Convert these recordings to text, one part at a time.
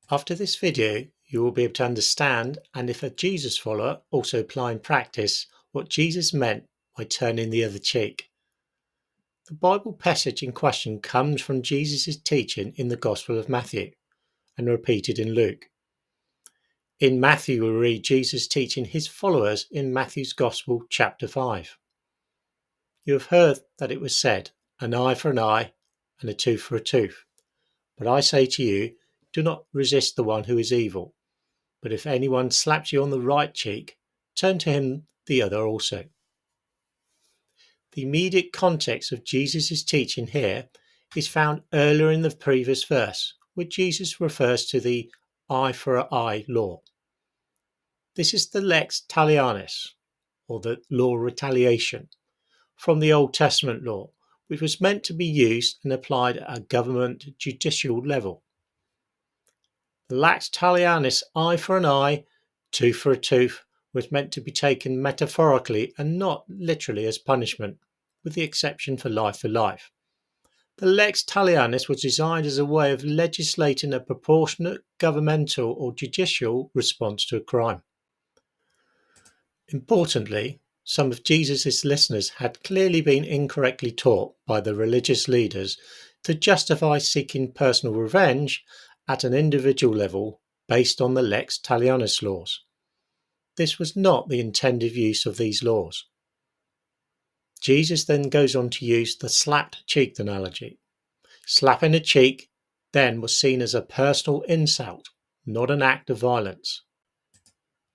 After this video, you will be able to understand, and if a Jesus follower, also apply in practice what Jesus meant by turning the other cheek. The Bible passage in question comes from Jesus' teaching in the Gospel of Matthew and repeated in Luke. In Matthew, we read Jesus teaching his followers in Matthew's Gospel, chapter 5. You have heard that it was said, an eye for an eye and a tooth for a tooth. But I say to you, do not resist the one who is evil. But if anyone slaps you on the right cheek, turn to him the other also. The immediate context of Jesus' teaching here is found earlier in the previous verse, where Jesus refers to the eye for eye law. This is the Lex Talionis, or the law of retaliation, from the Old Testament law, which was meant to be used and applied at a government judicial level. The Lex Talionis eye for an eye, tooth for a tooth was meant to be taken metaphorically and not literally as punishment, with the exception for life for life. The Lex Talionis was designed as a way of legislating a proportionate governmental or judicial response to a crime. Importantly, some of Jesus' listeners had clearly been incorrectly taught by the religious leaders to justify seeking personal revenge at an individual level based on the Lex Talionis laws. This was not the intended use of these laws. Jesus then goes on to use the slapped cheek analogy. Slapping a cheek then was seen as a personal insult, not an act of violence.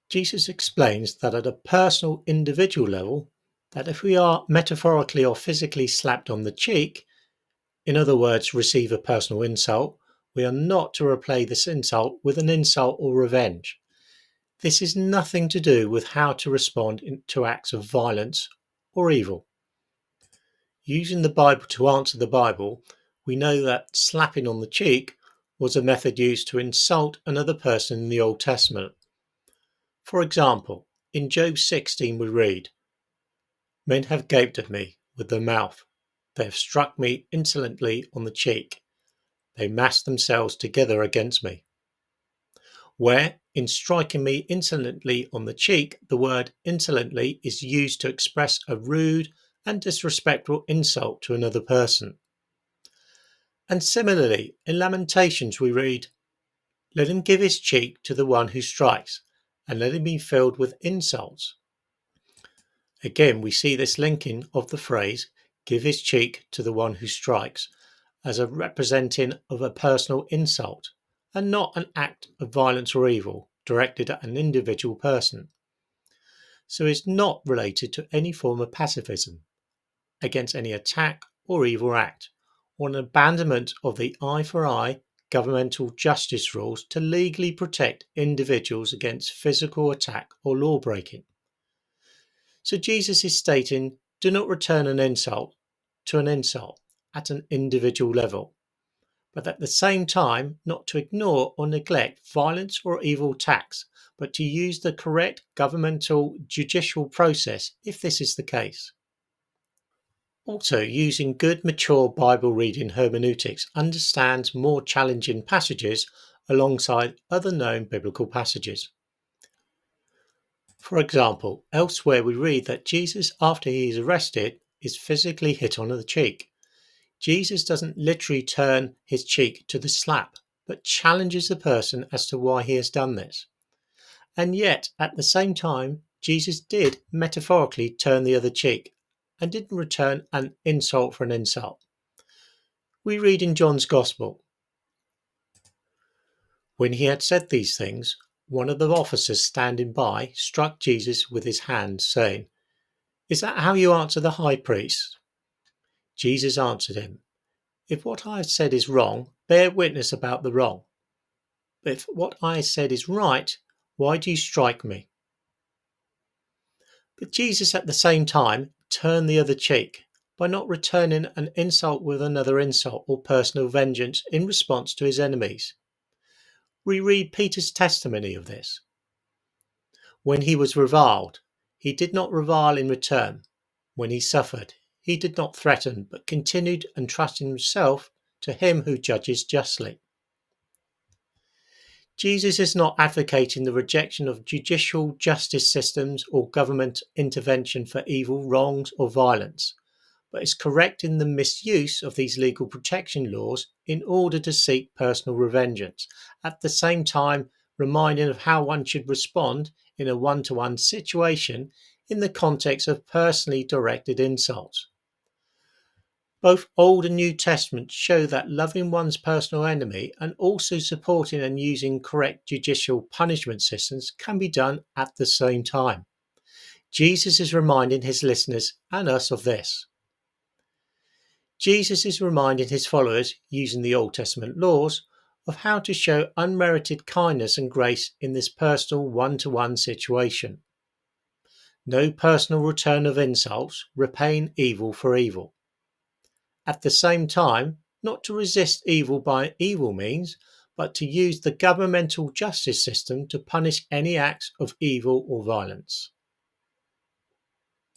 Jesus explains that at a personal individual level, that if we are metaphorically or physically slapped on the cheek, in other words, receive a personal insult, we are not to repay this insult with an insult or revenge. This is nothing to do with how to respond to acts of violence or evil. Using the Bible to answer the Bible, we know that slapping on the cheek was a method used to insult another person in the Old Testament. For example, in Job 16 we read, "Men have gaped at me with their mouth. They have struck me insolently on the cheek. They massed themselves together against me." Where, in striking me insolently on the cheek, the word insolently is used to express a rude and disrespectful insult to another person. And similarly, in Lamentations we read, "Let him give his cheek to the one who strikes, and let him be filled with insults." Again, we see this linking of the phrase, "give his cheek to the one who strikes," as a representing of a personal insult, and not an act of violence or evil directed at an individual person. So it's not related to any form of pacifism, against any attack or evil act, or an abandonment of the eye for eye governmental justice rules to legally protect individuals against physical attack or law breaking. So Jesus is stating, do not return an insult to an insult at an individual level, but at the same time not to ignore or neglect violence or evil attacks, but to use the correct governmental judicial process if this is the case. Also, using good mature Bible reading hermeneutics understands more challenging passages alongside other known biblical passages. For example, elsewhere we read that Jesus, after he is arrested, is physically hit on the cheek. Jesus doesn't literally turn his cheek to the slap, but challenges the person as to why he has done this. And yet, at the same time, Jesus did metaphorically turn the other cheek and didn't return an insult for an insult. We read in John's Gospel, "When he had said these things, one of the officers standing by struck Jesus with his hand, saying, 'Is that how you answer the high priest?' Jesus answered him, 'If what I have said is wrong, bear witness about the wrong. But if what I have said is right, why do you strike me?' But Jesus at the same time turned the other cheek by not returning an insult with another insult or personal vengeance in response to his enemies. We read Peter's testimony of this. When he was reviled, he did not revile in return. When he suffered, he did not threaten, but continued entrusting himself to him who judges justly." Jesus is not advocating the rejection of judicial justice systems or government intervention for evil, wrongs, or violence, but is correcting the misuse of these legal protection laws in order to seek personal revengeance, at the same time reminding of how one should respond in a one-to-one situation in the context of personally directed insults. Both Old and New Testament show that loving one's personal enemy and also supporting and using correct judicial punishment systems can be done at the same time. Jesus is reminding his listeners and us of this. Jesus is reminding his followers, using the Old Testament laws, of how to show unmerited kindness and grace in this personal one-to-one situation. No personal return of insults, repaying evil for evil. At the same time, not to resist evil by evil means, but to use the governmental justice system to punish any acts of evil or violence.